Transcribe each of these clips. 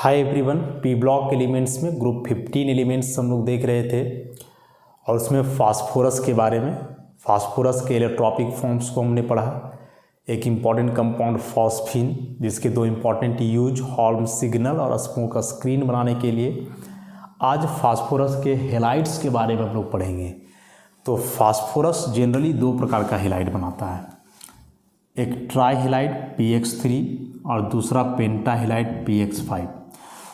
Hi everyone, P block elements में group 15 elements हम लोग देख रहे थे और उसमें फास्फोरस के बारे में, फास्फोरस के इलेक्ट्रॉपिक फॉर्म्स को हमने पढ़ा। एक इम्पॉर्टेंट कंपाउंड फॉस्फीन, जिसके दो इम्पॉर्टेंट यूज हॉल्म सिग्नल और स्मोक स्क्रीन बनाने के लिए। आज फास्फोरस के हेलाइड्स के बारे में हम लोग पढ़ेंगे। तो फास्फोरस जनरली दो प्रकार का हेलाइड बनाता है, एक ट्राई हेलाइड PX3 और दूसरा पेंटा हेलाइड PX5।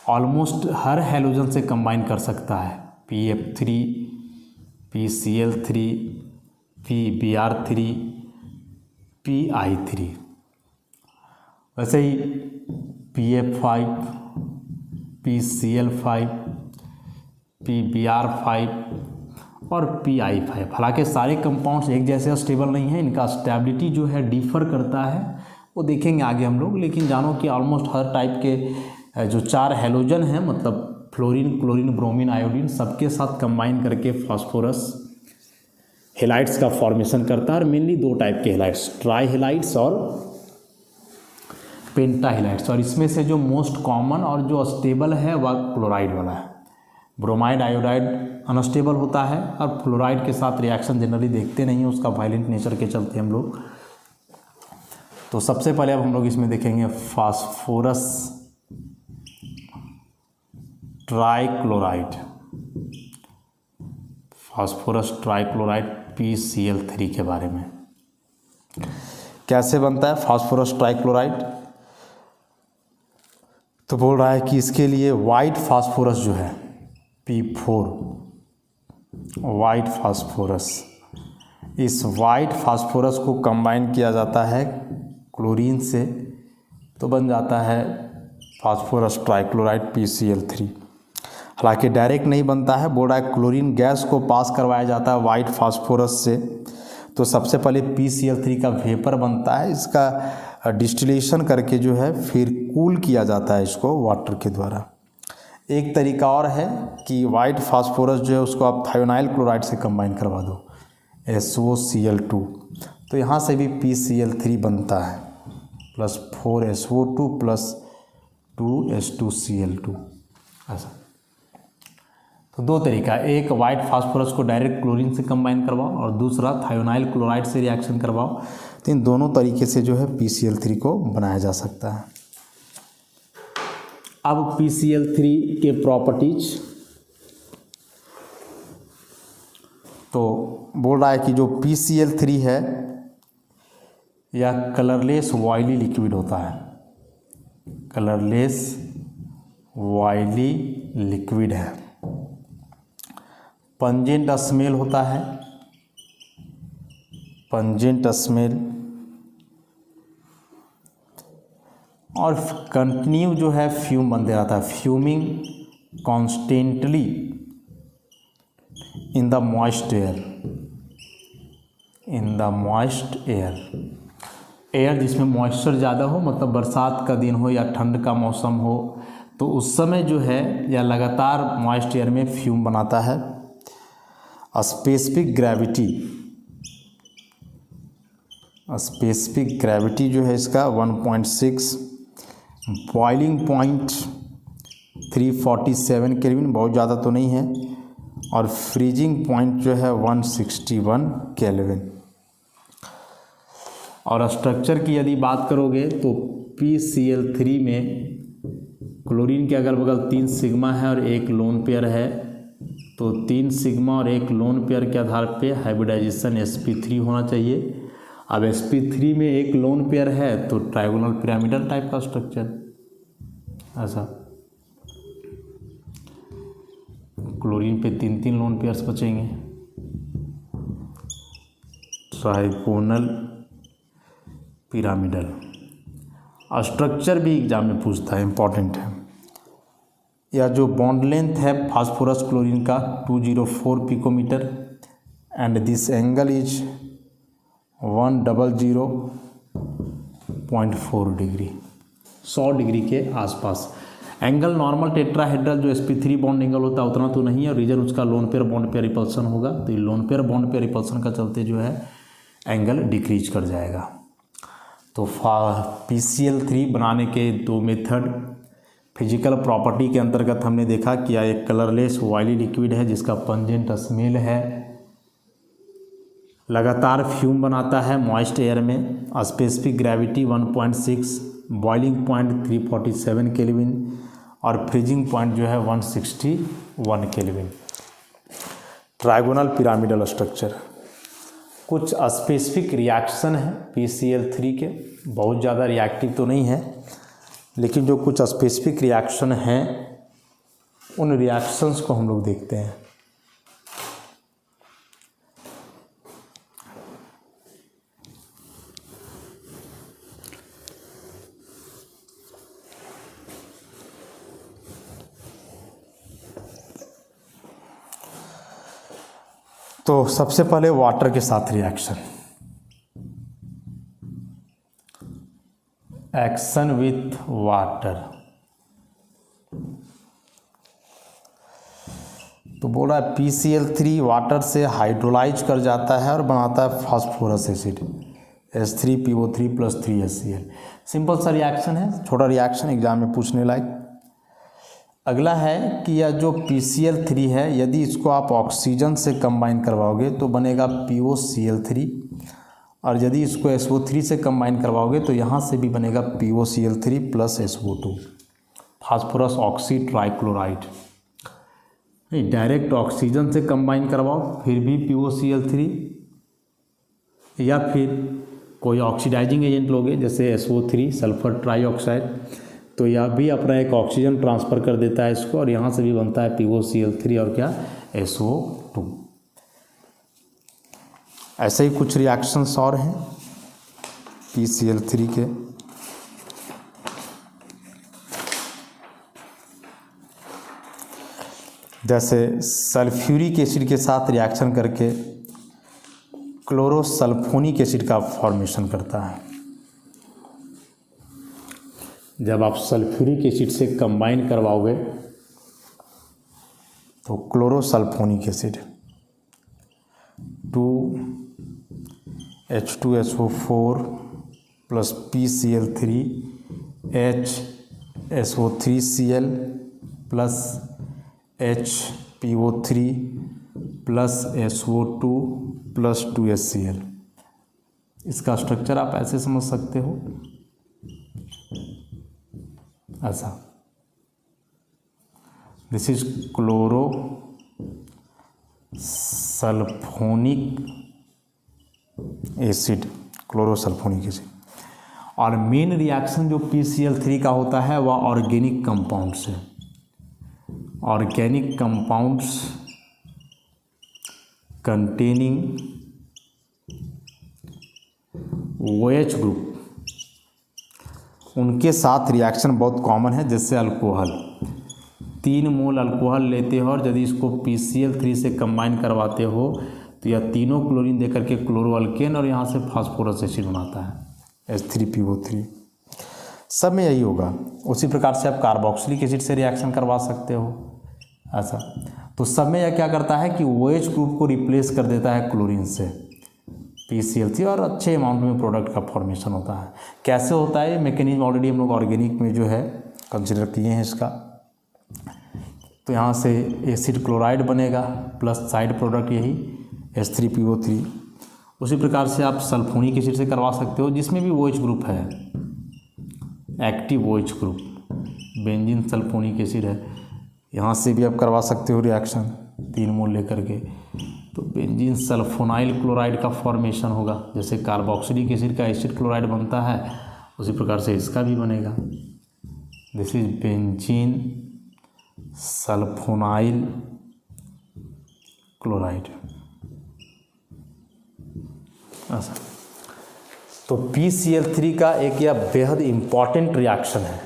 ऑलमोस्ट हर हैलोजन से कंबाइन कर सकता है, PF3, PCl3, PBr3, PI3। वैसे ही PF5, PCl5, PBr5 और PI5। हालांकि सारे कंपाउंड्स एक जैसे स्टेबल नहीं है, इनका स्टेबिलिटी जो है डिफर करता है, वो देखेंगे आगे हम लोग। लेकिन जानो कि ऑलमोस्ट हर टाइप के जो चार हैलोजन हैं, मतलब फ्लोरीन, क्लोरीन, ब्रोमीन, आयोडीन, सबके साथ कंबाइन करके फास्फोरस हेलाइड्स का फॉर्मेशन करता है। और मेनली दो टाइप के हेलाइड्स, ट्राई हेलाइड्स और पेंटा हेलाइड्स। और इसमें से जो मोस्ट कॉमन और जो स्टेबल है वह क्लोराइड वाला है। ब्रोमाइड, आयोडाइड अनस्टेबल होता है और फ्लोराइड के साथ रिएक्शन जनरली देखते नहीं हैं, उसका वायलेंट नेचर के चलते हम लोग। तो सबसे पहले अब हम लोग इसमें देखेंगे phosphorus trichloride, phosphorus trichloride PCl3 के बारे में। कैसे बनता है फास्फोरस ट्राइक्लोराइड? तो बोल रहा है कि इसके लिए वाइट फास्फोरस जो है P4, वाइट फास्फोरस, इस वाइट फास्फोरस को कंबाइन किया जाता है क्लोरीन से, तो बन जाता है फास्फोरस ट्राइक्लोराइड PCl3। हालांकि डायरेक्ट नहीं बनता है, बोल रहा है क्लोरीन गैस को पास करवाया जाता है वाइट फास्फोरस से, तो सबसे पहले PCl3 का वेपर बनता है। इसका डिस्टिलेशन करके जो है फिर कूल किया जाता है इसको वाटर के द्वारा। एक तरीका और है कि वाइट फास्फोरस जो है उसको आप थायोनाइल क्लोराइड से कंबाइन करवा दो, SOCl2, तो यहाँ से भी PCl3 बनता है, प्लस 4SO2 प्लस 2H2Cl2। ऐसा तो दो तरीका, एक वाइट फास्फोरस को डायरेक्ट क्लोरीन से कंबाइन करवाओ और दूसरा थायोनाइल क्लोराइड से रिएक्शन करवाओ। तो इन दोनों तरीके से जो है PCl3 को बनाया जा सकता है। अब PCl3 के प्रॉपर्टीज, तो बोल रहा है कि जो PCl3 है यह कलरलेस वॉयली लिक्विड होता है, कलरलेस वॉयली लिक्विड है। पंजेंट स्मेल होता है, पंजेंट स्मेल, और कंटिन्यू जो है फ्यूम बनते रहता है, fuming constantly in the moist air, in the moist air. Air जिसमें मॉइस्चर ज़्यादा हो, मतलब बरसात का दिन हो या ठंड का मौसम हो, तो उस समय जो है या लगातार मॉइस्ट एयर में फ्यूम बनाता है। स्पेसिफिक ग्रेविटी, स्पेसिफिक ग्रेविटी जो है इसका 1.6, बॉइलिंग पॉइंट 347 केल्विन, बहुत ज़्यादा तो नहीं है, और फ्रीजिंग पॉइंट जो है 161 केल्विन। और स्ट्रक्चर की यदि बात करोगे तो PCl3 में क्लोरीन के अगल बगल 3 सिग्मा है और एक लोन पेयर है, तो 3 सिग्मा और एक लोन पेयर के आधार पे हाइब्रिडाइजेशन sp3 होना चाहिए। अब sp3 में एक लोन पेयर है तो ट्रायगोनल पिरामिडल टाइप का स्ट्रक्चर, ऐसा। क्लोरीन पे 3 लोन पेयर्स बचेंगे, ट्रायगोनल पिरामिडल। स्ट्रक्चर भी एग्जाम में पूछता है, इम्पॉर्टेंट है। या जो बॉन्ड लेंथ है फास्फोरस क्लोरीन का 204 picometer, and this angle is 100.4 degree, 100 degree के आसपास। एंगल नॉर्मल टेट्राहेड्रल जो sp3 बॉन्ड एंगल होता है उतना तो नहीं है, और रीजन उसका lone pair bond pair repulsion होगा, तो ये lone pair bond pair repulsion का चलते जो है एंगल डिक्रीज कर जाएगा। तो PCl3 बनाने के दो मेथड, फिजिकल प्रॉपर्टी के अंतर्गत हमने देखा कि यह एक कलरलेस ऑयली लिक्विड है जिसका पंजेंट स्मेल है, लगातार फ्यूम बनाता है मॉइस्ट एयर में, specific gravity 1.6, boiling point 347 kelvin और फ्रीजिंग पॉइंट जो है 161 केल्विन। Trigonal pyramidal structure. कुछ स्पेसिफिक रिएक्शन है PCl3 के, बहुत ज़्यादा रिएक्टिव तो नहीं है, लेकिन जो कुछ स्पेसिफिक रिएक्शन हैं उन रिएक्शंस को हम लोग देखते हैं। तो सबसे पहले वाटर के साथ रिएक्शन, एक्शन विथ वाटर। तो बोल रहा है PCl3 वाटर से हाइड्रोलाइज कर जाता है और बनाता है phosphorus acid H3PO3 + 3HCl। Simple सा रिएक्शन है, छोटा रिएक्शन, एग्जाम में पूछने लायक। अगला है कि यह जो PCl3 है यदि इसको आप ऑक्सीजन से कंबाइन करवाओगे तो बनेगा POCl3, और यदि इसको SO3 से कंबाइन करवाओगे तो यहाँ से भी बनेगा POCl3 + SO2, phosphorus oxy trichloride. नहीं, डायरेक्ट ऑक्सीजन से कंबाइन करवाओ फिर भी POCl3, या फिर कोई ऑक्सीडाइजिंग एजेंट लोगे जैसे SO3 सल्फर ट्राईऑक्साइड, तो यह भी अपना एक ऑक्सीजन ट्रांसफ़र कर देता है इसको, और यहाँ से भी बनता है POCl3 और क्या SO2। ऐसे ही कुछ रिएक्शंस और हैं PCl3 के। जैसे सल्फ्यूरिक एसिड के साथ रिएक्शन करके क्लोरोसल्फोनिक एसिड का फॉर्मेशन करता है। जब आप सल्फ्यूरिक एसिड से कंबाइन करवाओगे तो क्लोरोसल्फोनिक acid 2H2SO4 + PCl3 HSO3Cl + HPO3 + SO2 + 2HCl। इसका स्ट्रक्चर आप ऐसे समझ सकते हो, ऐसा। This is chlorosulfonic acid, chlorosulfonic acid. और मेन रिएक्शन जो PCl3 का होता है वह ऑर्गेनिक कंपाउंड से, organic compounds containing OH group, उनके साथ रिएक्शन बहुत कॉमन है। जैसे अल्कोहल, 3 मोल अल्कोहल लेते हो और यदि इसको PCl3 से कंबाइन करवाते हो तो यह तीनों क्लोरीन देकर के क्लोरोअल्केन और यहाँ से फास्फोरस एसिड बनाता है H3PO3। सब में यही होगा। उसी प्रकार से आप कार्बोक्सिलिक एसिड से रिएक्शन करवा सकते हो, ऐसा। तो सब में यह क्या करता है कि OH ग्रुप को रिप्लेस कर देता है क्लोरीन से PCl3, और अच्छे अमाउंट में प्रोडक्ट का फॉर्मेशन होता है। कैसे होता है ये मैकेनिज्म ऑलरेडी हम लोग ऑर्गेनिक में जो है कंसिडर किए हैं इसका। तो यहाँ से एसिड क्लोराइड बनेगा प्लस साइड प्रोडक्ट यही H3PO3। उसी प्रकार से आप सल्फोनिक एसिड से करवा सकते हो जिसमें भी OH ग्रुप है, active OH group, benzene sulphonic acid है, यहाँ से भी आप करवा सकते हो रिएक्शन 3 मोल लेकर के। तो बेंजीन सल्फोनाइल क्लोराइड का फॉर्मेशन होगा। जैसे कार्बोक्सिलिक एसिड का एसिड क्लोराइड बनता है उसी प्रकार से इसका भी बनेगा। This is benzene sulfonyl chloride, ऐसा। तो PCl3 का एक यह बेहद इम्पॉर्टेंट रिएक्शन है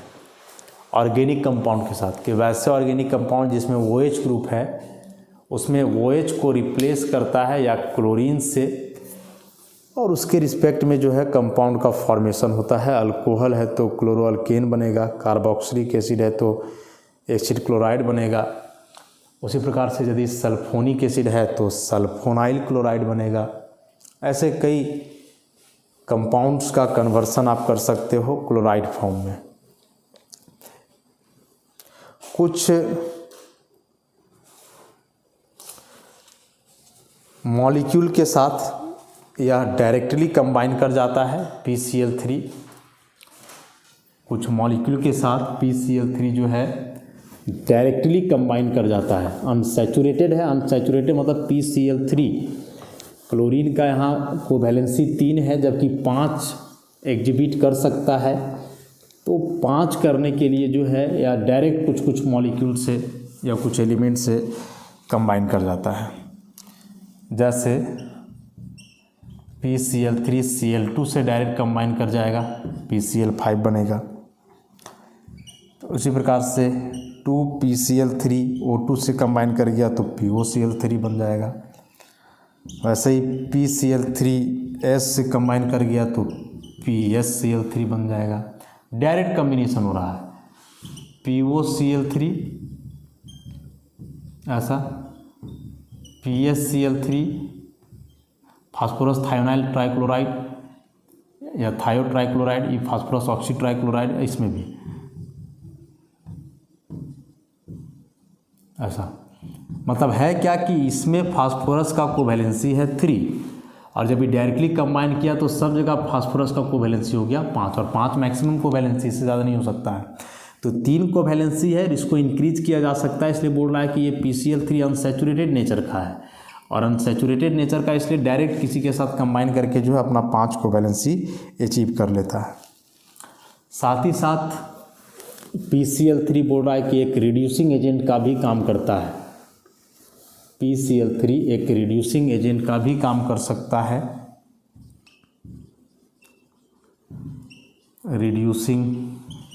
ऑर्गेनिक कंपाउंड के साथ, कि वैसे ऑर्गेनिक कंपाउंड जिसमें OH ग्रुप है उसमें OH को रिप्लेस करता है या क्लोरीन से, और उसके रिस्पेक्ट में जो है कंपाउंड का फॉर्मेशन होता है। अल्कोहल है तो क्लोरोअल्केन बनेगा, कार्बोक्सिलिक एसिड है तो एसिड क्लोराइड बनेगा। उसी प्रकार से यदि सल्फोनिक एसिड है तो सल्फोनाइल क्लोराइड बनेगा। ऐसे कई कंपाउंड्स का कन्वर्सन आप कर सकते हो क्लोराइड फॉर्म में। कुछ मॉलिक्यूल के साथ यह डायरेक्टली कंबाइन कर जाता है PCl3। कुछ मॉलिक्यूल के साथ PCl3 जो है डायरेक्टली कंबाइन कर जाता है। अनसैचुरेटेड है, अनसैचुरेटेड मतलब PCl3। क्लोरीन का यहाँ कोवैलेंसी 3 है, जबकि 5 एग्जिबिट कर सकता है। तो 5 करने के लिए जो है या डायरेक्ट कुछ कुछ मॉलिक्यूल से या कुछ एलिमेंट से कंबाइन कर जाता है। जैसे PCl3 Cl2 से डायरेक्ट कंबाइन कर जाएगा, PCl5 बनेगा। तो उसी प्रकार से 2PCl3 O2 से कंबाइन कर गया तो POCl3 बन जाएगा। वैसे ही PCl3S से कंबाइन कर गया तो PSCl3 बन जाएगा। डायरेक्ट कम्बिनेशन हो रहा है। POCl3 ऐसा, PSCl3 फास्फोरस थायोनाइल ट्राइक्लोराइड या थायो ट्राइक्लोराइड, ये फास्फोरस ऑक्सी ट्राइक्लोराइड, इसमें भी ऐसा। मतलब है क्या कि इसमें फास्फोरस का कोवैलेंसी है 3, और जब ये डायरेक्टली कंबाइन किया तो सब जगह फास्फोरस का कोवैलेंसी हो गया 5, और 5 मैक्सिमम कोवैलेंसी, इससे ज़्यादा नहीं हो सकता है। तो 3 कोवैलेंसी है, इसको इंक्रीज किया जा सकता है, इसलिए बोल रहा है कि ये PCl3 अनसैचुरेटेड नेचर का है, और अनसैचुरेटेड नेचर का इसलिए डायरेक्ट किसी के साथ कंबाइन करके जो है अपना 5 कोवैलेंसी अचीव कर लेता है। साथ ही साथ PCl3 बोल रहा है कि एक रिड्यूसिंग एजेंट का भी काम करता है। PCl3 एक रिड्यूसिंग एजेंट का भी काम कर सकता है। रिड्यूसिंग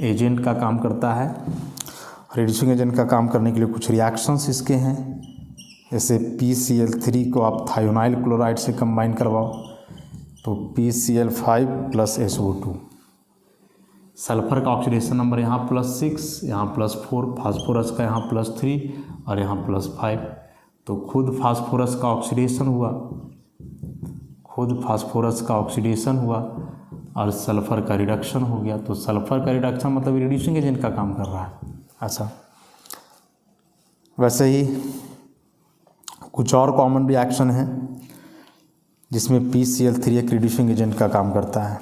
एजेंट का काम करता है। रिड्यूसिंग एजेंट का काम करने के लिए कुछ रिएक्शंस इसके हैं। जैसे PCl3 को आप थायोनाइल क्लोराइड से कंबाइन करवाओ तो PCl5 + SO2। सल्फर का ऑक्सीडेशन नंबर यहाँ +6, यहाँ +4, फास्फोरस का यहाँ +3 और यहाँ +5। तो खुद फास्फोरस का ऑक्सीडेशन हुआ, खुद फास्फोरस का ऑक्सीडेशन हुआ और सल्फर का रिडक्शन हो गया। तो सल्फर का रिडक्शन मतलब रिड्यूसिंग एजेंट का काम कर रहा है। अच्छा, वैसे ही कुछ और कॉमन रिएक्शन है जिसमें PCl3 एक रिड्यूसिंग एजेंट का काम करता है।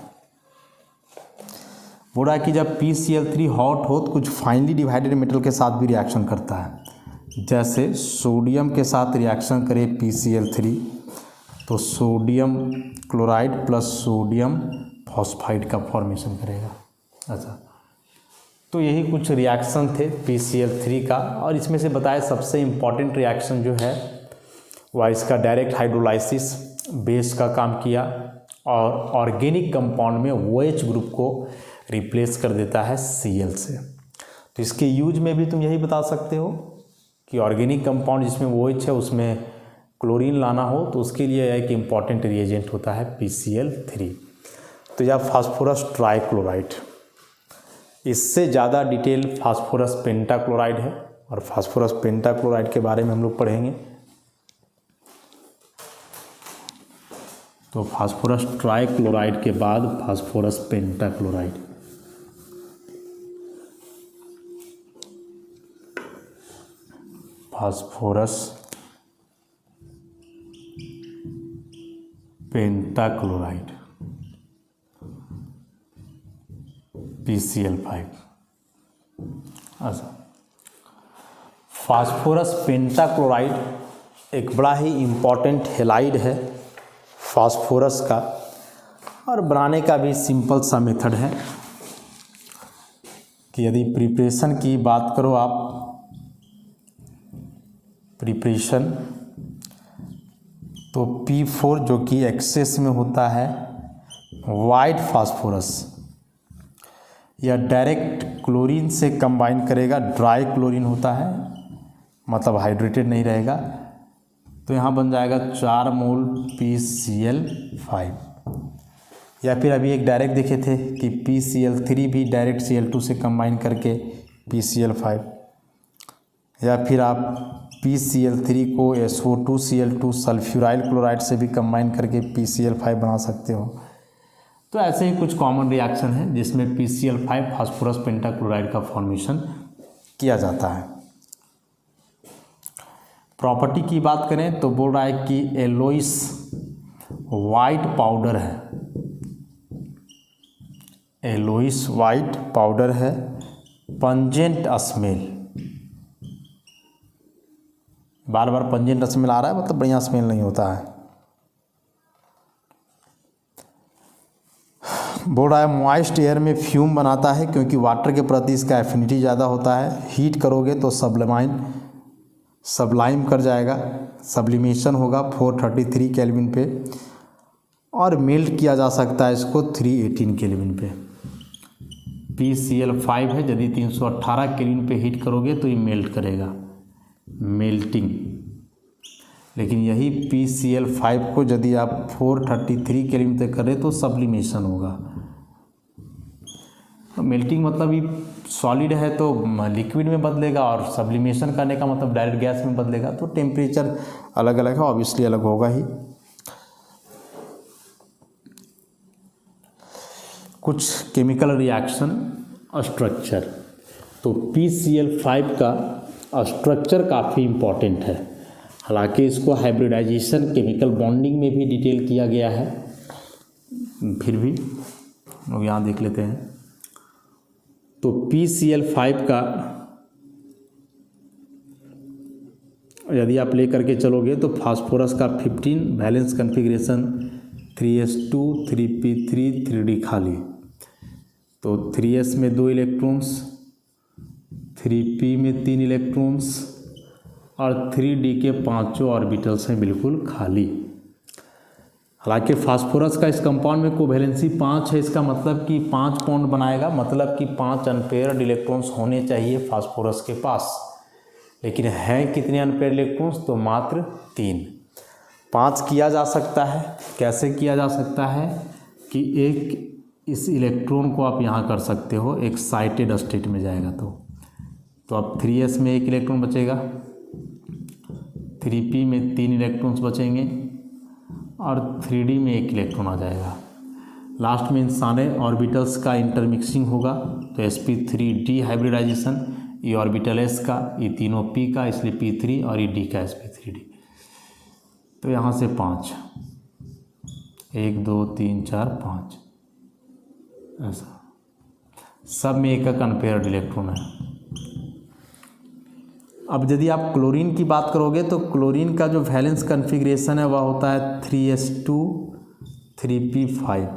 बोल रहा है कि जब PCl3 हॉट हो तो कुछ फाइनली डिवाइडेड मेटल के साथ भी रिएक्शन करता है। जैसे सोडियम के साथ रिएक्शन करे PCl3 तो सोडियम क्लोराइड + सोडियम फॉस्फाइड का फॉर्मेशन करेगा। अच्छा, तो यही कुछ रिएक्शन थे PCl3 का, और इसमें से बताया सबसे इम्पॉर्टेंट रिएक्शन जो है वह इसका डायरेक्ट हाइड्रोलाइसिस बेस का काम किया और ऑर्गेनिक कंपाउंड में OH ग्रुप को रिप्लेस कर देता है Cl से। तो इसके यूज में भी तुम यही बता सकते हो कि ऑर्गेनिक कंपाउंड जिसमें OH है उसमें क्लोरीन लाना हो तो उसके लिए एक इम्पॉर्टेंट रिएजेंट होता है PCl3। तो यह फास्फोरस ट्राइक्लोराइड, इससे ज़्यादा डिटेल फास्फोरस पेंटाक्लोराइड है, और फास्फोरस पेंटाक्लोराइड के बारे में हम लोग पढ़ेंगे। तो फास्फोरस ट्राइक्लोराइड के बाद phosphorus pentachloride. Phosphorus pentachloride PCl5। अच्छा, फास्फोरस पेंटाक्लोराइड एक बड़ा ही इम्पॉर्टेंट हैलाइड है फास्फोरस का, और बनाने का भी सिंपल सा मेथड है कि यदि प्रिपरेशन की बात करो आप, प्रिपरेशन तो P4 जो कि एक्सेस में होता है वाइट फास्फोरस या डायरेक्ट क्लोरीन से कंबाइन करेगा, ड्राई क्लोरीन होता है मतलब हाइड्रेटेड नहीं रहेगा, तो यहाँ बन जाएगा 4 मोल PCl5। या फिर अभी एक डायरेक्ट देखे थे कि PCl3 भी डायरेक्ट Cl2 से कंबाइन करके PCl5, या फिर आप PCl3 को SO2Cl2 सल्फ्यूराइल क्लोराइड से भी कंबाइन करके PCl5 बना सकते हो। तो ऐसे ही कुछ कॉमन रिएक्शन है जिसमें PCl5 फास्फोरस पेंटाक्लोराइड का फॉर्मेशन किया जाता है। प्रॉपर्टी की बात करें तो बोल रहा है कि एलोइस वाइट पाउडर है, एलोइस वाइट पाउडर है, पंजेंट स्मेल, बार बार पंजेंट स्मेल आ रहा है मतलब बढ़िया स्मेल नहीं होता है। बोल रहा है मॉइस्ट एयर में फ्यूम बनाता है क्योंकि वाटर के प्रति इसका एफिनिटी ज़्यादा होता है। हीट करोगे तो सबलाइम कर जाएगा, सब्लिमेशन होगा 433 केल्विन पे, और मेल्ट किया जा सकता है इसको 318 केल्विन पे। PCl5 है, यदि 318 केल्विन पे हीट करोगे तो ये मेल्ट करेगा, मेल्टिंग। लेकिन यही PCl5 को यदि आप 433 केल्विन तक करें तो सब्लिमेशन होगा। तो मेल्टिंग मतलब ये सॉलिड है तो लिक्विड में बदलेगा, और सब्लिमेशन करने का मतलब डायरेक्ट गैस में बदलेगा। तो टेम्परेचर अलग अलग है, ऑब्वियसली अलग होगा ही। कुछ केमिकल रिएक्शन स्ट्रक्चर, तो PCl5 का स्ट्रक्चर काफ़ी इम्पॉर्टेंट है। हालांकि इसको हाइब्रिडाइजेशन केमिकल बॉन्डिंग में भी डिटेल किया गया है, फिर भी लोग यहाँ देख लेते हैं। तो PCl5 का यदि आप लेकर के चलोगे तो फास्फोरस का 15 valence configuration 3s2 3p3 3d खाली, तो 3s में 2 इलेक्ट्रॉन्स, 3p में 3 इलेक्ट्रॉन्स, और 3d के 5 ऑर्बिटल्स हैं बिल्कुल खाली। हालांकि फास्फोरस का इस कंपाउंड में कोवैलेंसी 5 है, इसका मतलब कि 5 बॉन्ड बनाएगा, मतलब कि 5 अनपेयर्ड इलेक्ट्रॉन्स होने चाहिए फास्फोरस के पास। लेकिन है कितने अनपेयर्ड इलेक्ट्रॉन्स? तो मात्र 3। 5 किया जा सकता है, कैसे किया जा सकता है कि एक इस इलेक्ट्रॉन को आप यहाँ कर सकते हो, एक्साइटेड स्टेट में जाएगा तो अब 3s में 1 इलेक्ट्रॉन बचेगा, 3p में 3 इलेक्ट्रॉन्स बचेंगे, और 3d में 1 इलेक्ट्रॉन आ जाएगा। लास्ट में इन सारे ऑर्बिटल्स का इंटरमिक्सिंग होगा, तो sp3d हाइब्रिडाइजेशन, ये ऑर्बिटल s का, ये तीनों p का इसलिए p3, और ये d का sp3d। तो यहाँ से 5, 1 2 3 4 5, ऐसा सब में एक अनपेयर्ड इलेक्ट्रॉन है। अब यदि आप क्लोरीन की बात करोगे तो क्लोरीन का जो वैलेंस कन्फिग्रेशन है वह होता है 3s2 3p5,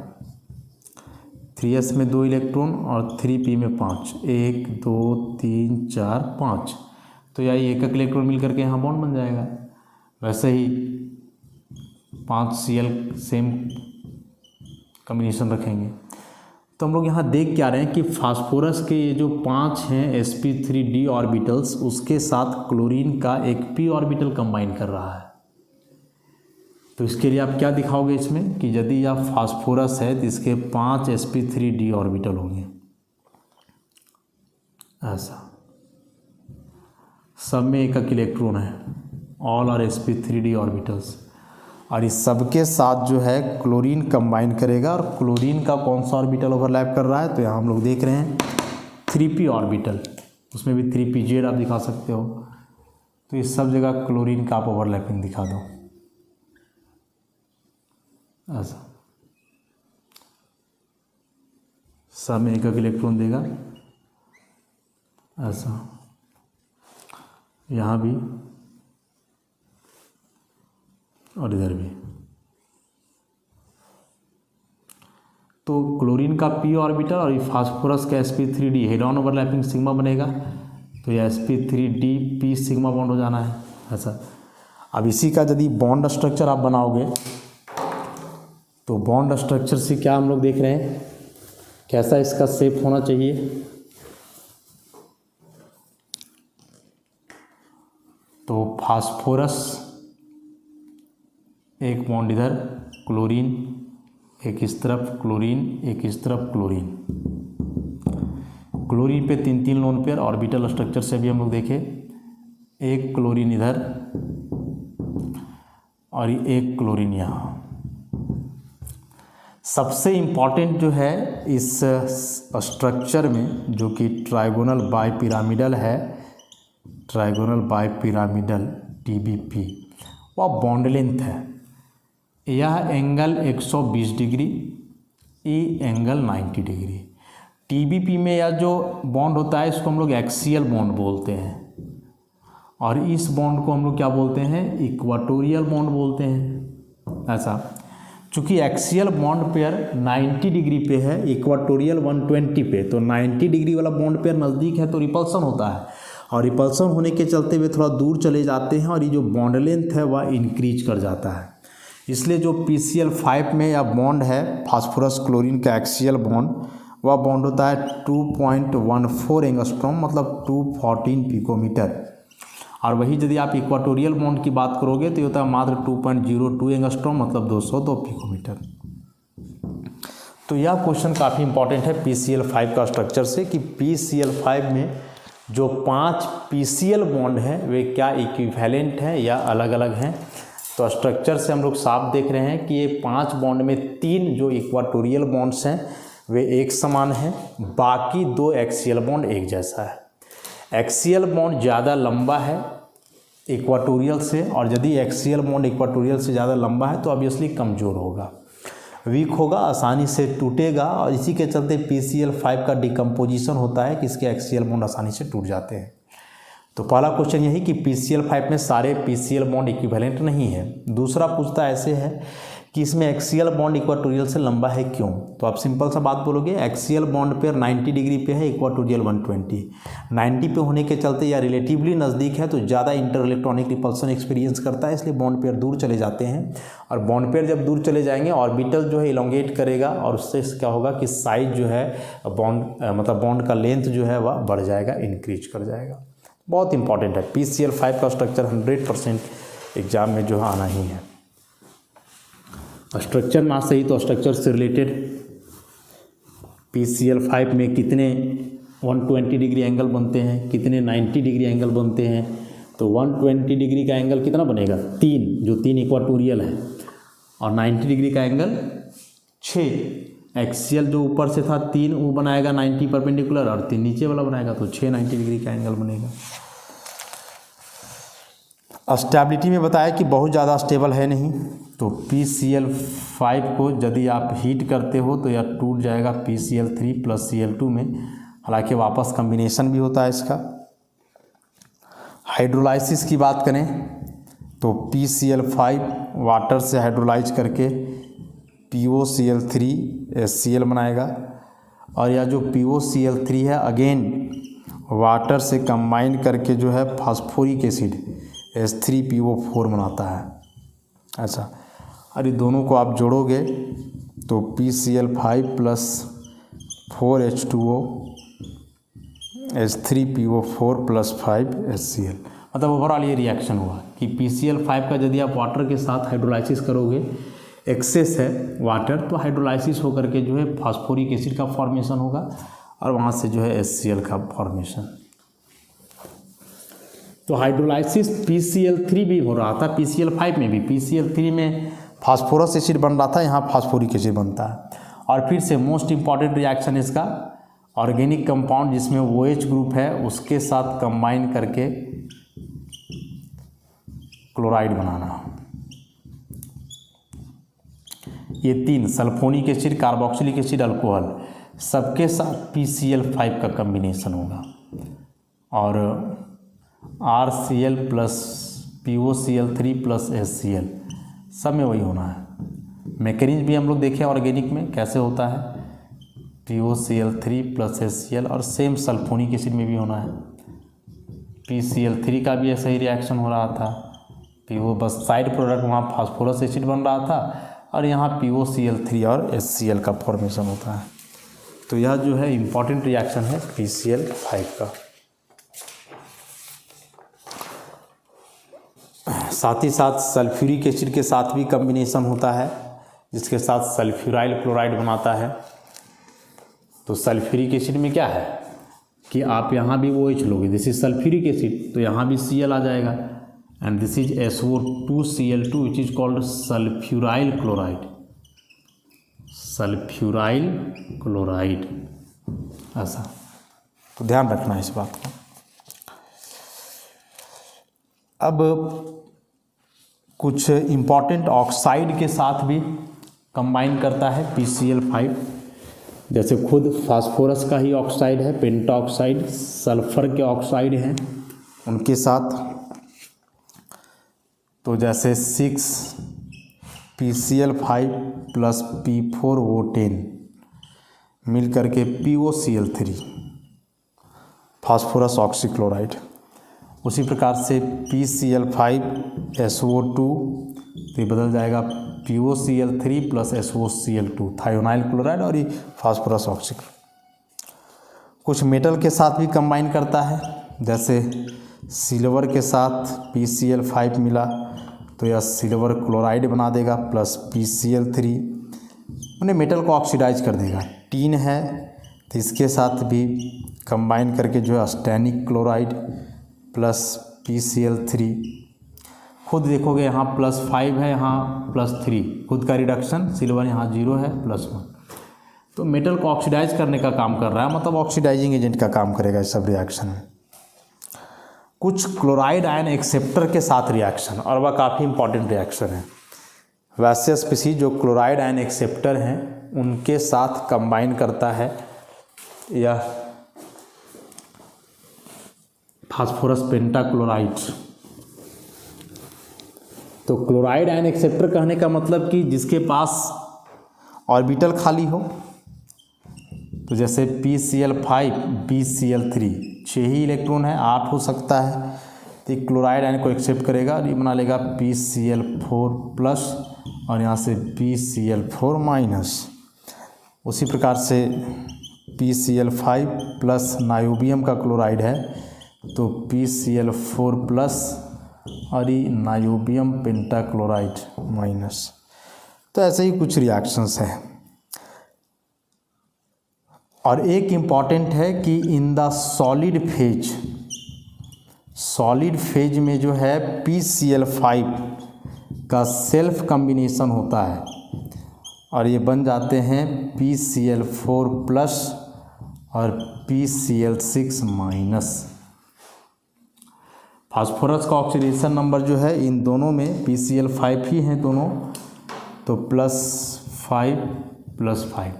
3s में 2 इलेक्ट्रॉन और 3p में 5, 1 2 3 4 5, तो यही एक इलेक्ट्रॉन मिल करके यहाँ बॉन्ड बन जाएगा। वैसे ही 5 Cl सेम कम्बिनेशन रखेंगे। तो हम लोग यहाँ देख क्या रहे हैं कि फास्फोरस के ये जो 5 हैं sp3d ऑर्बिटल्स, उसके साथ क्लोरीन का एक p ऑर्बिटल कंबाइन कर रहा है। तो इसके लिए आप क्या दिखाओगे इसमें कि यदि यह फास्फोरस है तो इसके 5 sp3d ऑर्बिटल होंगे, ऐसा सब में एक इलेक्ट्रॉन है, ऑल आर sp3d ऑर्बिटल्स, और इस सबके साथ जो है क्लोरीन कंबाइन करेगा। और क्लोरीन का कौन सा ऑर्बिटल ओवरलैप कर रहा है? तो यहाँ हम लोग देख रहे हैं 3p ऑर्बिटल, उसमें भी 3pz आप दिखा सकते हो। तो इस सब जगह क्लोरीन का आप ओवरलैपिंग दिखा दो, ऐसा सब में एक इलेक्ट्रॉन देगा, ऐसा यहाँ भी और इधर भी। तो क्लोरीन का p ऑर्बिटल और ये फास्फोरस का sp3d head on overlapping sigma बनेगा, तो ये sp3d p सिग्मा बॉन्ड हो जाना है, ऐसा। अब इसी का यदि बॉन्ड स्ट्रक्चर आप बनाओगे तो बॉन्ड स्ट्रक्चर से क्या हम लोग देख रहे हैं, कैसा इसका शेप होना चाहिए। तो फास्फोरस एक बॉन्ड इधर, क्लोरीन एक इस तरफ, क्लोरीन एक इस तरफ, क्लोरीन। क्लोरीन पे 3 लोन पेयर, ऑर्बिटल स्ट्रक्चर से भी हम लोग देखे, एक क्लोरीन इधर और एक क्लोरीन यहाँ। सबसे इम्पॉर्टेंट जो है इस स्ट्रक्चर में, जो कि ट्राइगोनल बाइपिरामिडल है, ट्राइगोनल बाइपिरामिडल TBP, वह बॉन्ड लेंथ है। यह एंगल 120 डिग्री, ये एंगल 90 डिग्री। TBP में यह जो बॉन्ड होता है इसको हम लोग एक्सियल बॉन्ड बोलते हैं, और इस बॉन्ड को हम लोग क्या बोलते हैं, इक्वाटोरियल बॉन्ड बोलते हैं। ऐसा, चूँकि एक्सियल बॉन्ड पेयर 90 डिग्री पे है, इक्वाटोरियल 120 पे, तो 90 डिग्री वाला बॉन्ड पेयर नज़दीक है तो रिपल्सन होता है, और रिपल्सन होने के चलते हुए थोड़ा दूर चले जाते हैं और ये जो बॉन्ड लेंथ है वह इंक्रीज कर जाता है। इसलिए जो PCl5 में या बॉन्ड है फास्फोरस क्लोरीन का एक्सियल बॉन्ड, वह बॉन्ड होता है 2.14 एंगस्ट्रॉम, मतलब 214 पिकोमीटर। और वही यदि आप इक्वाटोरियल बॉन्ड की बात करोगे तो ये होता है मात्र 2.02 एंगस्ट्रॉम, मतलब 202 पिकोमीटर। तो यह क्वेश्चन काफ़ी इंपॉर्टेंट है PCl5 का स्ट्रक्चर से, कि PCl5 में जो 5 PCl बॉन्ड हैं वे क्या इक्विवेलेंट हैं या अलग अलग हैं। तो स्ट्रक्चर से हम लोग साफ देख रहे हैं कि ये 5 बॉन्ड में 3 जो इक्वाटोरियल बॉन्ड्स हैं वे एक समान हैं, बाकी 2 एक्सियल बॉन्ड एक जैसा है। एक्सियल बॉन्ड ज़्यादा लंबा है इक्वाटोरियल से, और यदि एक्सियल बॉन्ड इक्वाटोरियल से ज़्यादा लंबा है तो ऑब्वियसली कमज़ोर होगा, वीक होगा, आसानी से टूटेगा, और इसी के चलते PCl5 का डिकम्पोजिशन होता है कि इसके एक्सियल बॉन्ड आसानी से टूट जाते हैं। तो पहला क्वेश्चन यही कि PCl5 में सारे PCl बॉन्ड इक्विवेलेंट नहीं है। दूसरा पूछता ऐसे है कि इसमें एक्सियल बॉन्ड इक्वाटोरियल से लंबा है क्यों। तो आप सिंपल सा बात बोलोगे, एक्सियल बॉन्ड पेयर 90 डिग्री पे है, इक्वाटोरियल 120। 90 पे होने के चलते या रिलेटिवली नज़दीक है तो ज़्यादा इंटर इलेक्ट्रॉनिक रिपल्सन एक्सपीरियंस करता है, इसलिए बॉन्ड पेयर दूर चले जाते हैं। और बॉन्ड पेयर जब दूर चले जाएंगे ऑर्बिटल जो है इलोंगेट करेगा, और उससे क्या होगा कि साइज जो है बॉन्ड का लेंथ जो है वह बढ़ जाएगा, इंक्रीज कर जाएगा। बहुत इंपॉर्टेंट है PCl5 का स्ट्रक्चर, 100% एग्जाम में जो है आना ही है। स्ट्रक्चर ना सही तो स्ट्रक्चर से रिलेटेड PCl5 में कितने 120 डिग्री एंगल बनते हैं, कितने 90 डिग्री एंगल बनते हैं। तो 120 डिग्री का एंगल कितना बनेगा, 3, जो 3 इक्वाटोरियल है, और 90 डिग्री का एंगल 6। एक्सियल जो ऊपर से था 3 वो बनाएगा 90 परपेंडिकुलर, और 3 नीचे वाला बनाएगा, तो 6 90 डिग्री का एंगल बनेगा। स्टेबिलिटी में बताया कि बहुत ज़्यादा स्टेबल है नहीं, तो PCl5 को यदि आप हीट करते हो तो यह टूट जाएगा PCl3 + Cl2 में, हालांकि वापस कम्बिनेशन भी होता है इसका। हाइड्रोलाइसिस की बात करें तो PCl5 वाटर से हाइड्रोलाइज करके POCl3 HCl बनाएगा, और यह जो POCl3 है अगेन वाटर से कंबाइन करके जो है फास्फोरिक एसिड H3PO4 बनाता है। अच्छा, और ये दोनों को आप जोड़ोगे तो PCl5 + 4H2O H3PO4 + 5 HCl, मतलब ओवरऑल ये रिएक्शन हुआ कि PCl5 का यदि आप वाटर के साथ हाइड्रोलाइसिस करोगे, एक्सेस है वाटर, तो हाइड्रोलाइसिस होकर के जो है फास्फोरिक एसिड का फॉर्मेशन होगा, और वहाँ से जो है HCl का फॉर्मेशन। तो हाइड्रोलाइसिस PCl3 भी हो रहा था, PCl5 में भी। PCl3 में फास्फोरस एसिड बन रहा था, यहाँ फास्फोरिक एसिड बनता है। और फिर से मोस्ट इम्पॉर्टेंट रिएक्शन इसका, ऑर्गेनिक कंपाउंड जिसमें OH ग्रुप है उसके साथ कंबाइन करके क्लोराइड बनाना। ये 3 sulphonic acid, carboxylic acid, alcohol, सबके साथ PCl5 का कम्बिनेशन होगा, और RCl + POCl3 + HCl सब में वही होना है। मैकेनिज्म भी हम लोग देखें ऑर्गेनिक में कैसे होता है, POCl3 + HCl, और सेम सल्फोनिक एसिड में भी होना है। PCl3 का भी ऐसा ही रिएक्शन हो रहा था, PO बस साइड प्रोडक्ट, वहाँ फास्फोरस एसिड बन रहा था, और यहाँ POCl3 और HCl का फॉर्मेशन होता है। तो यह जो है इम्पॉर्टेंट रिएक्शन है PCl5 का। साथ ही साथ सल्फ्यूरिक एसिड के साथ भी कम्बिनेशन होता है, जिसके साथ सल्फ्यूराइल क्लोराइड बनाता है। तो सल्फ्यूरिक एसिड में क्या है कि आप यहाँ भी OH लोगे, दिस इज सल्फ्यूरिक एसिड, तो यहाँ भी Cl आ जाएगा, and this is SO2Cl2 which is called sulphuryl chloride. Sulphuryl chloride, ऐसा। तो ध्यान रखना है इस बात को। अब कुछ इम्पॉर्टेंट ऑक्साइड के साथ भी कंबाइन करता है PCl5, जैसे खुद फास्फोरस का ही ऑक्साइड है पेंटा ऑक्साइड, सल्फर के ऑक्साइड हैं उनके साथ। तो जैसे 6PCl5 प्लस P4O10 मिल करके POCl3 फास्फोरस ऑक्सीक्लोराइड। उसी प्रकार से PCl5SO2 तो ये बदल जाएगा POCl3 plus SOCl2 thionyl chloride, और ये फास्फोरस ऑक्सीक्लोराइड। कुछ मेटल के साथ भी कंबाइन करता है, जैसे सिल्वर के साथ PCl5 मिला तो यह सिल्वर क्लोराइड बना देगा प्लस PCl3, उन्हें मेटल को ऑक्सीडाइज कर देगा। टीन है तो इसके साथ भी कंबाइन करके जो है स्टैनिक क्लोराइड प्लस PCl3। खुद देखोगे यहाँ +5 है, यहाँ +3, खुद का रिडक्शन, सिल्वर यहाँ 0 है +1। तो मेटल को ऑक्सीडाइज करने का काम कर रहा है, मतलब ऑक्सीडाइजिंग एजेंट का काम करेगा इस सब रिएक्शन में। कुछ क्लोराइड आयन एक्सेप्टर के साथ रिएक्शन, और वह काफ़ी इंपॉर्टेंट रिएक्शन है। वैसे स्पीसीज जो क्लोराइड आयन एक्सेप्टर हैं उनके साथ कंबाइन करता है यह फास्फोरस पेंटाक्लोराइड। तो क्लोराइड आयन एक्सेप्टर कहने का मतलब कि जिसके पास ऑर्बिटल खाली हो, तो जैसे PCl5 BCl3 6 ही इलेक्ट्रॉन है, 8 हो सकता है, तो क्लोराइड आयन को एक्सेप्ट करेगा और ये बना लेगा PCl4 प्लस और यहाँ से PCl4 माइनस। उसी प्रकार से PCl5 प्लस नायोबियम का क्लोराइड है तो PCl4 प्लस और ये नायोबियम पेंटाक्लोराइड माइनस। तो ऐसे ही कुछ रिएक्शंस हैं। और एक इम्पॉर्टेंट है कि इन द सॉलिड फेज में जो है PCl5 का सेल्फ कम्बिनेशन होता है और ये बन जाते हैं PCl4 प्लस और PCl6 माइनस। फास्फोरस का ऑक्सीडेशन नंबर जो है इन दोनों में PCl5 ही हैं दोनों, तो +5 +5,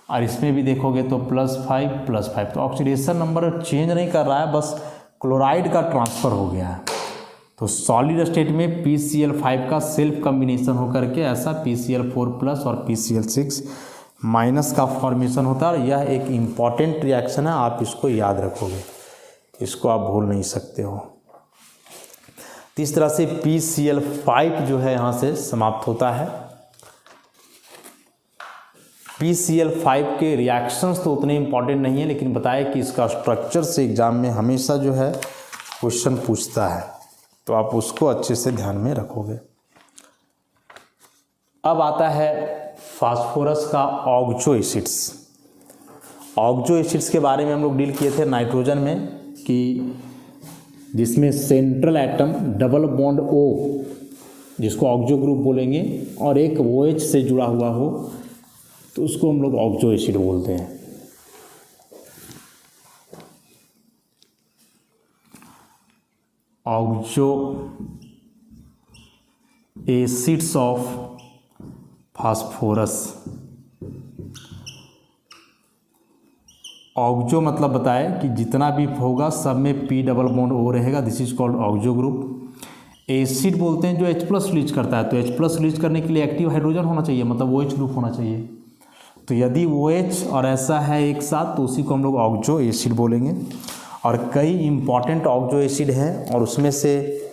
और इसमें भी देखोगे तो +5 +5। तो ऑक्सीडेशन नंबर चेंज नहीं कर रहा है, बस क्लोराइड का ट्रांसफ़र हो गया है। तो सॉलिड स्टेट में PCl5 का सेल्फ कम्बिनेशन होकर के ऐसा PCl4 प्लस और PCl6 माइनस का फॉर्मेशन होता है। और यह एक इम्पॉर्टेंट रिएक्शन है, आप इसको याद रखोगे, इसको आप भूल नहीं सकते हो। तो इस तरह से PCl5 जो है यहाँ से समाप्त होता है। PCl5 के रिएक्शंस तो उतने इम्पॉर्टेंट नहीं है, लेकिन बताया कि इसका स्ट्रक्चर से एग्जाम में हमेशा जो है क्वेश्चन पूछता है, तो आप उसको अच्छे से ध्यान में रखोगे। अब आता है फास्फोरस का ऑक्सो एसिड्स। ऑक्सो एसिड्स के बारे में हम लोग डील किए थे नाइट्रोजन में, कि जिसमें central atom double bond O, जिसको ऑक्सो ग्रुप बोलेंगे, और एक OH से जुड़ा हुआ हो तो उसको हम लोग ऑक्सो एसिड बोलते हैं। Oxo acids of phosphorus. Oxo मतलब बताए कि जितना भी होगा सब में P डबल बॉन्ड O रहेगा, this is called oxo group. Acid बोलते हैं जो H+ रिलीज करता है, तो H+ रिलीज करने के लिए एक्टिव हाइड्रोजन होना चाहिए, मतलब OH ग्रुप होना चाहिए। तो यदि OH और ऐसा है एक साथ तो उसी को हम लोग ऑक्सो एसिड बोलेंगे। और कई इम्पॉर्टेंट ऑक्सो एसिड हैं, और उसमें से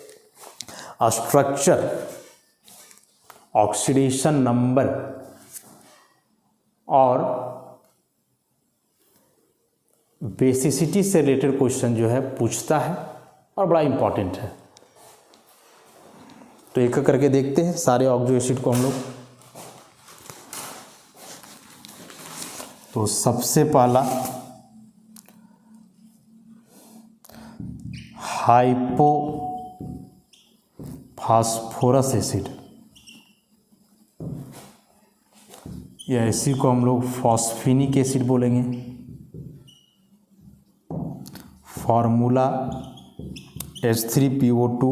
स्ट्रक्चर, ऑक्सीडेशन नंबर और बेसिसिटी से रिलेटेड क्वेश्चन जो है पूछता है और बड़ा इम्पॉर्टेंट है। तो एक करके देखते हैं सारे ऑक्सो एसिड को हम लोग। तो सबसे पहला हाइपोफास्फोरस एसिड। या इसी को हम लोग फॉस्फेनिक एसिड बोलेंगे। Formula H3PO2।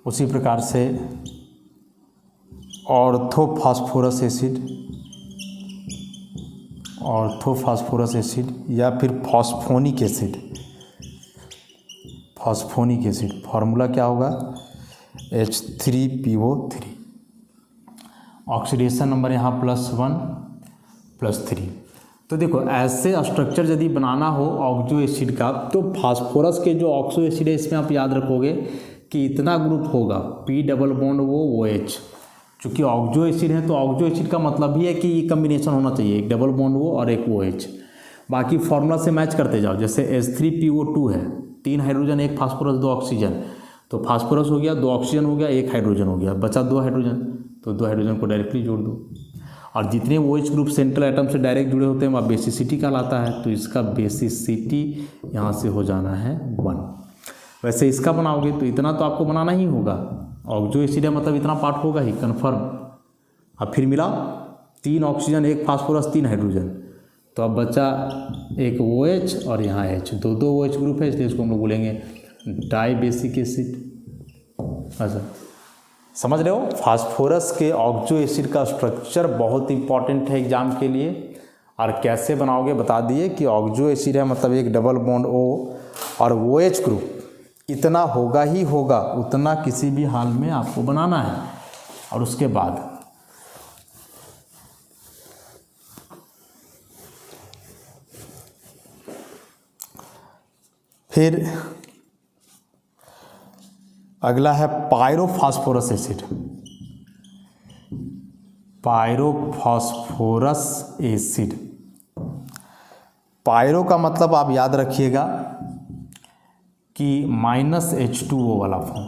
उसी प्रकार से ऑर्थोफॉस्फोरस एसिड या फिर फॉस्फोनिक एसिड। फार्मूला क्या होगा? H3PO3। ऑक्सीडेशन नंबर यहाँ +1+3। तो देखो ऐसे स्ट्रक्चर यदि बनाना हो ऑक्सो एसिड का, तो फास्फोरस के जो ऑक्सो एसिड है इसमें आप याद रखोगे कि इतना ग्रुप होगा, P डबल बॉन्ड OH। चूँकि ऑक्सो एसिड है तो ऑक्सो एसिड का मतलब भी है कि ये कम्बिनेशन होना चाहिए, एक डबल बॉन्ड O और एक OH। बाकी फार्मूला से मैच करते जाओ। जैसे H3PO2 है, 3 हाइड्रोजन 1 फास्फोरस 2 ऑक्सीजन, तो फास्फोरस हो गया, 2 ऑक्सीजन हो गया, 1 हाइड्रोजन हो गया, बचा 2 हाइड्रोजन, तो 2 हाइड्रोजन को डायरेक्टली जोड़ दो। और जितने OH ग्रुप सेंट्रल एटम से डायरेक्ट जुड़े होते हैं वह बेसिसिटी कहलाता है, तो इसका बेसिसिटी यहाँ से हो जाना है 1। वैसे इसका बनाओगे तो इतना तो आपको बनाना ही होगा, ऑक्सो एसिड है मतलब इतना पार्ट होगा ही कन्फर्म। अब फिर मिला 3 ऑक्सीजन 1 फास्फोरस 3 हाइड्रोजन, तो अब बचा एक OH और यहाँ H, दो OH ग्रुप है, इसलिए इसको हम लोग बोलेंगे डाई बेसिक एसिड। अच्छा, समझ रहे हो? फास्फोरस के ऑक्सो एसिड का स्ट्रक्चर बहुत इंपॉर्टेंट है एग्जाम के लिए। और कैसे बनाओगे बता दिए कि ऑक्सो एसिड है मतलब एक डबल बॉन्ड O और OH ग्रुप इतना होगा ही होगा, उतना किसी भी हाल में आपको बनाना है। और उसके बाद फिर अगला है पायरोफॉस्फोरस एसिड। पायरो का मतलब आप याद रखिएगा कि -H2O वाला फॉर्म।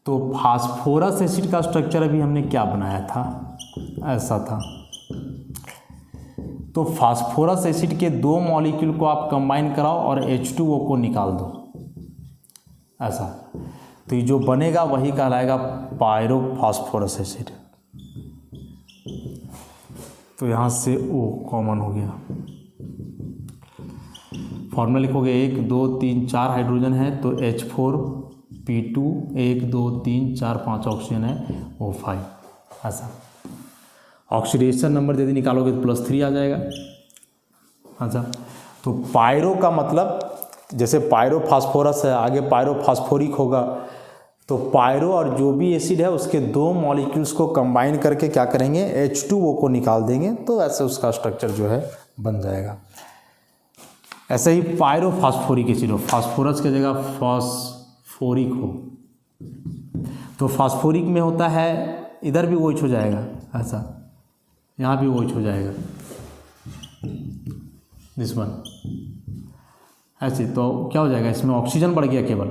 तो फास्फोरस एसिड का स्ट्रक्चर अभी हमने क्या बनाया था, ऐसा था। तो फास्फोरस एसिड के 2 मॉलिक्यूल को आप कंबाइन कराओ और H2O को निकाल दो, ऐसा। तो ये जो बनेगा वही कहलाएगा पायरोफॉस्फोरस एसिड। तो यहाँ से O कॉमन हो गया। फॉर्मूला लिखोगे 1 2 3 4 हाइड्रोजन है तो H4P2, 1 2 3 4 5 ऑक्सीजन है O5, ऐसा। ऑक्सीडेशन नंबर यदि निकालोगे तो +3 आ जाएगा। अच्छा, तो पायरो का मतलब जैसे पायरोफॉस्फोरस है, आगे पायरोफॉस्फोरिक होगा, तो पायरो और जो भी एसिड है उसके 2 मॉलिक्यूल्स को कंबाइन करके क्या करेंगे, H2O को निकाल देंगे, तो ऐसे उसका स्ट्रक्चर जो है बन जाएगा। ऐसे ही पायरोफॉस्फोरिक एसिड हो, फास्फोरस की जगह फॉस्फोरिक हो, तो फास्फोरिक में होता है इधर भी OH हो जाएगा, ऐसा, यहाँ भी OH हो जाएगा, दिस वन ऐसे। तो क्या हो जाएगा, इसमें ऑक्सीजन बढ़ गया केवल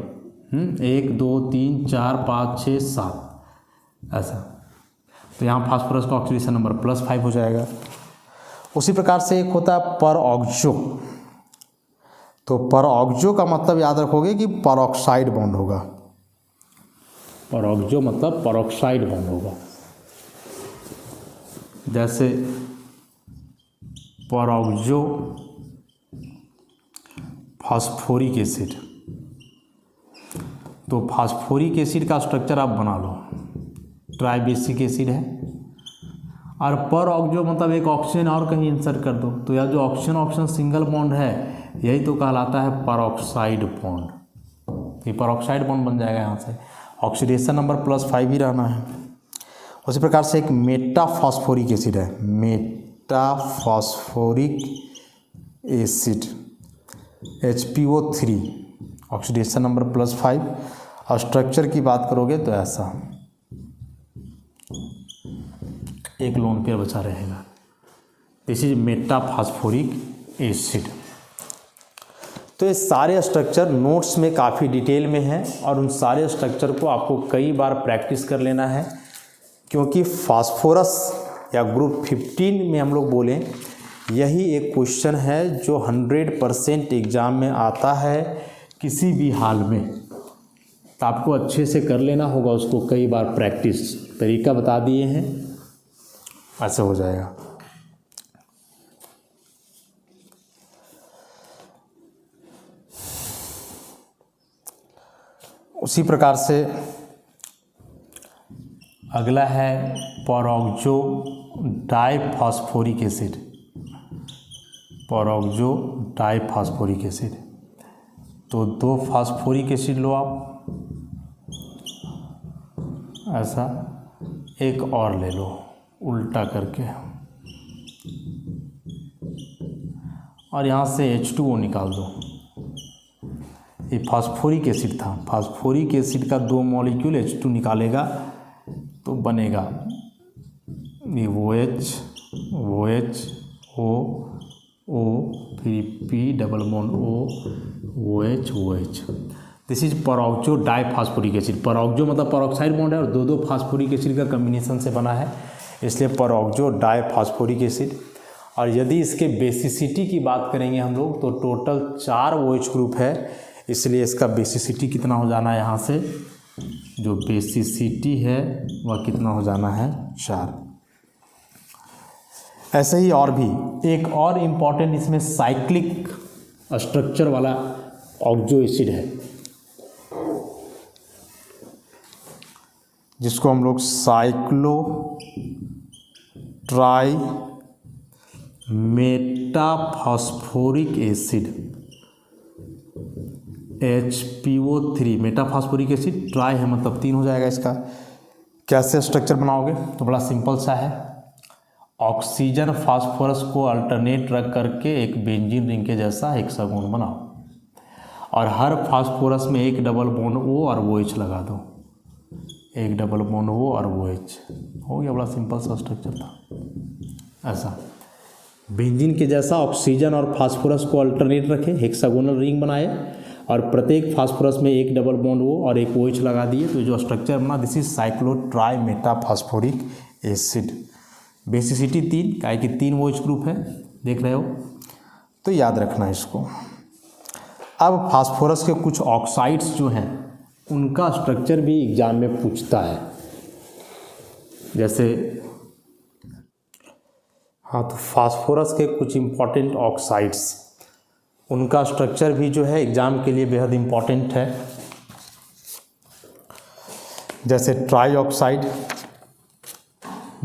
1 2 3 4 5 6 7, ऐसा। तो यहाँ फास्फोरस का ऑक्सीडेशन नंबर +5 हो जाएगा। उसी प्रकार से एक होता है परऑक्सो। तो परऑक्सो का मतलब याद रखोगे कि परऑक्साइड बॉन्ड होगा। परऑक्सो मतलब परऑक्साइड बॉन्ड होगा। जैसे परऑक्सो फास्फोरिक एसिड, तो फास्फोरिक एसिड का स्ट्रक्चर आप बना लो, ट्राई बेसिक एसिड है। और परऑक्सो मतलब एक ऑक्सीजन और कहीं इंसर्ट कर दो, तो यह जो ऑक्सीजन सिंगल बॉन्ड है यही तो कहलाता है परऑक्साइड बॉन्ड। ये परऑक्साइड बॉन्ड बन जाएगा यहाँ से। ऑक्सीडेशन नंबर +5 ही रहना है। उसी प्रकार से एक मेटाफॉस्फोरिक एसिड है, metaphosphoric acid HPO3, oxidation number +5। और स्ट्रक्चर की बात करोगे तो ऐसा, एक लोन पेयर बचा रहेगा। This is metaphosphoric acid. तो ये सारे स्ट्रक्चर नोट्स में काफ़ी डिटेल में हैं और उन सारे स्ट्रक्चर को आपको कई बार प्रैक्टिस कर लेना है, क्योंकि फास्फोरस या ग्रुप 15 में हम लोग बोलें यही एक क्वेश्चन है जो 100% एग्ज़ाम में आता है किसी भी हाल में। तो आपको अच्छे से कर लेना होगा उसको कई बार प्रैक्टिस। तरीका बता दिए हैं, ऐसे हो जाएगा। उसी प्रकार से अगला है peroxo diphosphoric acid. Peroxo diphosphoric acid, तो 2 फास्फोरिक एसिड लो आप, ऐसा एक और ले लो उल्टा करके, और यहाँ से H2O निकाल दो। ये फास्फोरिक एसिड था, फास्फोरिक एसिड का 2 मॉलिक्यूल H2 निकालेगा तो बनेगा ये OH, OH, O, फिर P double bond O, OH, OH। This is peroxo diphosphoric acid. Peroxo मतलब पेरोक्साइड बॉन्ड है और 2 फास्फोरिक एसिड का कम्बिनेशन से बना है, इसलिए पेरोक्सो डाइफॉस्फोरिक एसिड। और यदि इसके बेसिसिटी की बात करेंगे हम लोग तो टोटल 4 OH ग्रुप है, इसलिए इसका बेसिसिटी कितना हो जाना है, यहाँ से जो बेसिसिटी है वह कितना हो जाना है, 4। ऐसे ही और भी एक और इम्पॉर्टेंट इसमें साइक्लिक स्ट्रक्चर वाला ऑक्सो एसिड है, जिसको हम लोग cyclo try metaphosphoric acid HPO3, metaphosphoric acid, try है मतलब 3 हो जाएगा। इसका कैसे स्ट्रक्चर बनाओगे तो बड़ा सिंपल सा है, ऑक्सीजन फास्फोरस को अल्टरनेट रख करके एक बेंजीन रिंग के जैसा हेक्सागोन बनाओ और हर फास्फोरस में एक डबल बॉन्ड O और OH लगा दो, एक डबल बॉन्ड O और OH, हो गया। बड़ा सिंपल सा स्ट्रक्चर था। ऐसा बेंजीन के जैसा ऑक्सीजन और फास्फोरस को अल्टरनेट रखे, हेक्सागोनल रिंग बनाए और प्रत्येक फास्फोरस में एक डबल बॉन्ड O और एक OH लगा दिए, तो जो स्ट्रक्चर बना this is cyclo try metaphosphoric acid. Basicity 3, काहे कि 3 OH ग्रुप है, देख रहे हो, तो याद रखना इसको। अब फास्फोरस के कुछ ऑक्साइड्स जो हैं उनका स्ट्रक्चर भी एग्जाम में पूछता है, जैसे हाँ, तो फास्फोरस के कुछ इम्पॉर्टेंट ऑक्साइड्स, उनका स्ट्रक्चर भी जो है एग्जाम के लिए बेहद इम्पॉर्टेंट है। जैसे try oxide,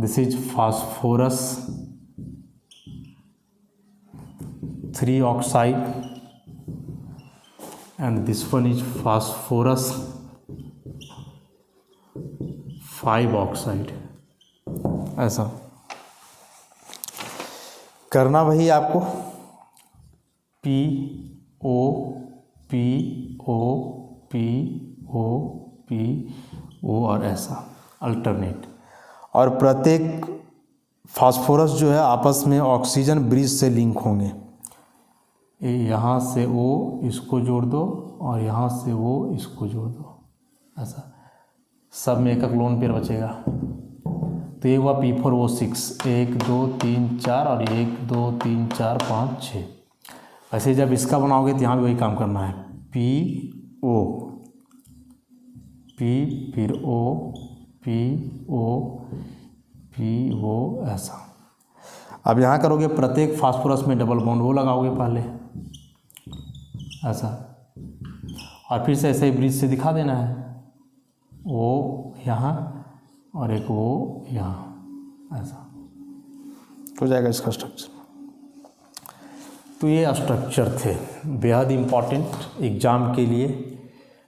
this is phosphorus 3 oxide and this one is phosphorus 5 oxide. ऐसा करना वही आपको, PO PO PO PO और ऐसा अल्टरनेट, और प्रत्येक फास्फोरस जो है आपस में ऑक्सीजन ब्रिज से लिंक होंगे। यहाँ से O इसको जोड़ दो और यहाँ से O इसको जोड़ दो, ऐसा सब में एक लोन पेयर बचेगा। तो ये हुआ P4O6, 1 2 3 4 और 1 2 3 4 5 6। ऐसे जब इसका बनाओगे तो यहाँ भी वही काम करना है, PO P फिर O PO PO ऐसा। अब यहाँ करोगे प्रत्येक फास्फोरस में डबल बॉन्ड O लगाओगे पहले, ऐसा, और फिर से ऐसे ही ब्रिज से दिखा देना है, O यहाँ और एक O यहाँ, ऐसा हो जाएगा इसका स्ट्रक्चर। तो ये स्ट्रक्चर थे बेहद इम्पॉर्टेंट एग्ज़ाम के लिए,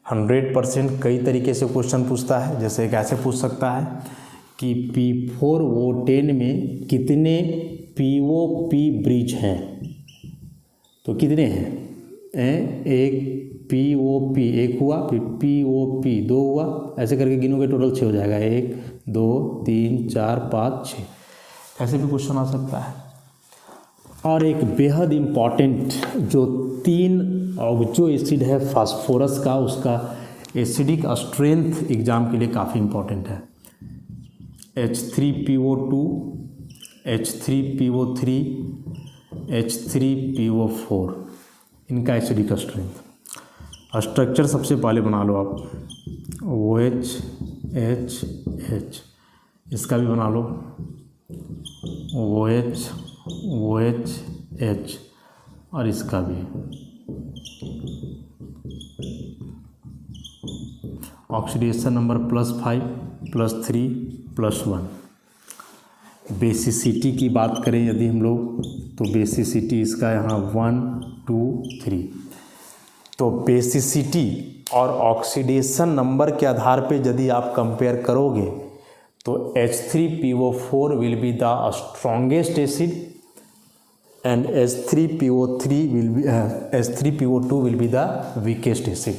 100% कई तरीके से क्वेश्चन पूछता है। जैसे कैसे पूछ सकता है कि P4O10 में कितने POP ब्रिज हैं, तो कितने हैं, एक POP 1 हुआ, फिर POP 2 हुआ, ऐसे करके गिनोगे टोटल 6 हो जाएगा, 1 2 3 4 5 6। ऐसे भी क्वेश्चन आ सकता है। और एक बेहद इम्पॉर्टेंट जो 3 ऑक्सो एसिड है फास्फोरस का, उसका एसिडिक स्ट्रेंथ एग्जाम के लिए काफ़ी इम्पॉर्टेंट है। H3PO2, H3PO3, H3PO4, इनका एसिडिक स्ट्रेंथ। स्ट्रक्चर सबसे पहले बना लो आप, OH H H, इसका भी बना लो, OH OHH और इसका भी ऑक्सीडेशन नंबर +5 +3 +1। बेसिसिटी की बात करें यदि हम लोग, तो बेसिसिटी इसका यहाँ 1 2 3। तो बेसिसिटी और ऑक्सीडेशन नंबर के आधार पे यदि आप कंपेयर करोगे तो H3PO4 will be the strongest acid and H3PO2 will be the weakest acid.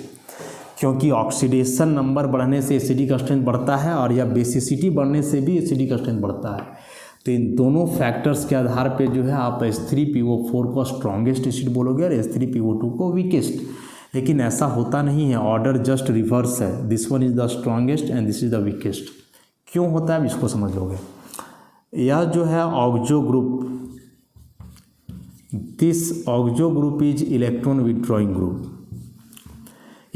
क्योंकि ऑक्सीडेशन नंबर बढ़ने से एसिडिक स्ट्रेंथ बढ़ता है और या बेसिसिटी बढ़ने से भी एसिडिक स्ट्रेंथ बढ़ता है। तो इन दोनों फैक्टर्स के आधार पे जो है आप H3PO4 को स्ट्रॉन्गेस्ट एसिड बोलोगे और H3PO2 को वीकेस्ट। लेकिन ऐसा होता नहीं है, ऑर्डर जस्ट रिवर्स है। This one is the strongest and this is the weakest. क्यों होता है अब इसको समझोगे। यह जो है oxo group, this oxo group is electron withdrawing group.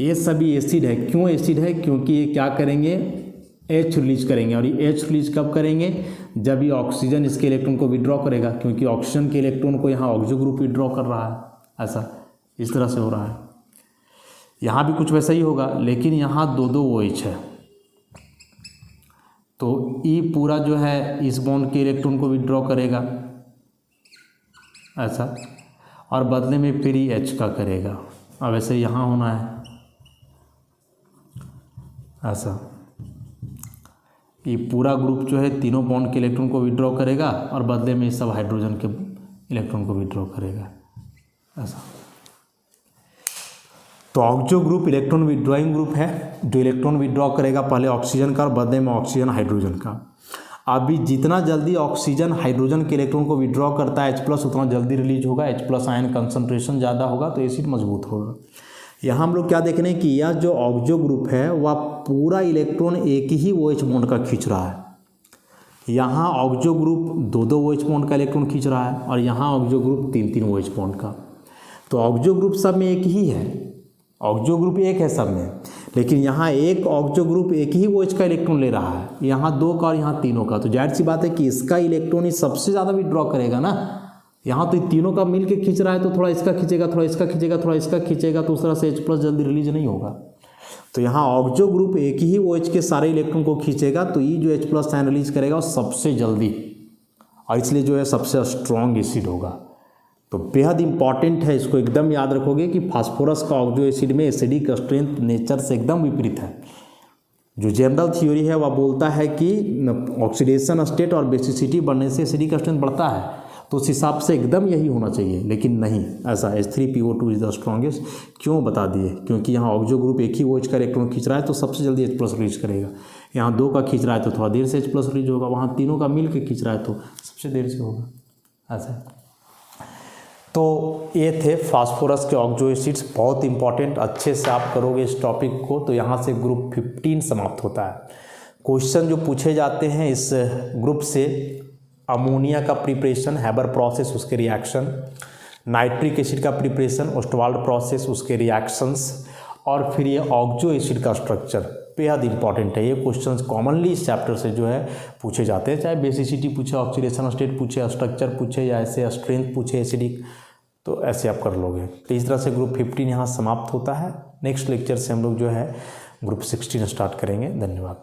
ये सभी एसिड है। क्यों एसिड है? क्योंकि ये क्या करेंगे, H रिलीज करेंगे। और ये H रिलीज कब करेंगे? जब ये ऑक्सीजन इसके इलेक्ट्रॉन को विड्रॉ करेगा, क्योंकि ऑक्सीजन के इलेक्ट्रॉन को यहाँ ऑक्सो ग्रुप विड्रॉ कर रहा है। ऐसा इस तरह से हो रहा है। यहाँ भी कुछ वैसा ही होगा, लेकिन यहाँ 2 OH है। तो E पूरा जो है इस बॉन्ड के इलेक्ट्रॉन को विड्रॉ करेगा ऐसा, और बदले में फिर ही H का करेगा। अब ऐसे यहाँ होना है ऐसा। ये पूरा ग्रुप जो है तीनों बॉन्ड के इलेक्ट्रॉन को विड्रॉ करेगा और बदले में सब हाइड्रोजन के इलेक्ट्रॉन को विड्रॉ करेगा ऐसा। तो oxo group electron withdrawing group है, जो इलेक्ट्रॉन विड्रॉ करेगा पहले ऑक्सीजन का और बदले में ऑक्सीजन हाइड्रोजन का। अभी जितना जल्दी ऑक्सीजन हाइड्रोजन के इलेक्ट्रॉन को विड्रॉ करता है H+, उतना जल्दी रिलीज होगा। H+ आयन कंसंट्रेशन ज़्यादा होगा तो एसिड मजबूत होगा। यहाँ हम लोग क्या देख रहे हैं कि यह जो ऑक्सो ग्रुप है वह पूरा इलेक्ट्रॉन एक ही OH बॉन्ड का खींच रहा है। यहाँ ऑक्सो ग्रुप 2 OH बॉन्ड का इलेक्ट्रॉन खींच रहा है और यहाँ ऑक्सो ग्रुप 3 OH बॉन्ड का। तो ऑक्सो ग्रुप सब में एक ही है, ऑक्सो ग्रुप एक है सब में, लेकिन यहाँ एक ऑक्सो ग्रुप एक ही OH का इलेक्ट्रॉन ले रहा है, यहाँ 2 का और यहाँ 3 का। तो जाहिर सी बात है कि इसका इलेक्ट्रॉन ही सबसे ज़्यादा विड्रॉ करेगा ना। यहाँ तो तीनों का मिल के खींच रहा है, तो थोड़ा इसका खींचेगा, थोड़ा इसका खींचेगा, थोड़ा इसका खींचेगा, तो उस तरह से H+ जल्दी रिलीज नहीं होगा। तो यहाँ ऑक्सो ग्रुप एक ही OH के सारे इलेक्ट्रॉन को खींचेगा, तो ये जो H+ आयन रिलीज करेगा वो सबसे जल्दी, और इसलिए जो है सबसे स्ट्रॉन्ग एसिड होगा। तो बेहद इंपॉर्टेंट है, इसको एकदम याद रखोगे कि फास्फोरस का ऑक्सो एसिड में एसिडिक स्ट्रेंथ नेचर से एकदम विपरीत है। जो जनरल थ्योरी है वह बोलता है कि ऑक्सीडेशन स्टेट और बेसिसिटी बढ़ने से एसिडिक स्ट्रेंथ बढ़ता है, तो उस हिसाब से एकदम यही होना चाहिए, लेकिन नहीं ऐसा। H3PO2 is the strongest. क्यों बता दिए? क्योंकि यहाँ ऑक्सो ग्रुप एक ही OH का इलेक्ट्रॉन खींच रहा है तो सबसे जल्दी H+ रिलीज करेगा। यहाँ 2 का खींच रहा है तो थोड़ा देर से H+ रिलीज होगा, वहाँ 3 का मिल के खींच रहा है तो सबसे देर से होगा ऐसा। तो ये थे फास्फोरस के ऑक्सो एसिड्स, बहुत इंपॉर्टेंट। अच्छे से आप करोगे इस टॉपिक को तो यहाँ से ग्रुप 15 समाप्त होता है। क्वेश्चन जो पूछे जाते हैं इस ग्रुप से, अमोनिया का प्रिपरेशन, हैबर प्रोसेस उसके रिएक्शन, नाइट्रिक एसिड का प्रिपरेशन, ओस्टवाल्ड प्रोसेस उसके रिएक्शंस, और फिर ये ऑक्सो एसिड का स्ट्रक्चर बेहद इंपॉर्टेंट है। ये क्वेश्चंस कॉमनली इस चैप्टर से जो है पूछे जाते हैं, चाहे बेसिसिटी पूछे, ऑक्सीडेशन स्टेट पूछे, स्ट्रक्चर पूछे, या ऐसे स्ट्रेंथ पूछे एसिडिक, तो ऐसे आप कर लोगे। तो इस तरह से ग्रुप 15 यहाँ समाप्त होता है। नेक्स्ट लेक्चर से हम लोग जो है ग्रुप 16 स्टार्ट करेंगे। धन्यवाद।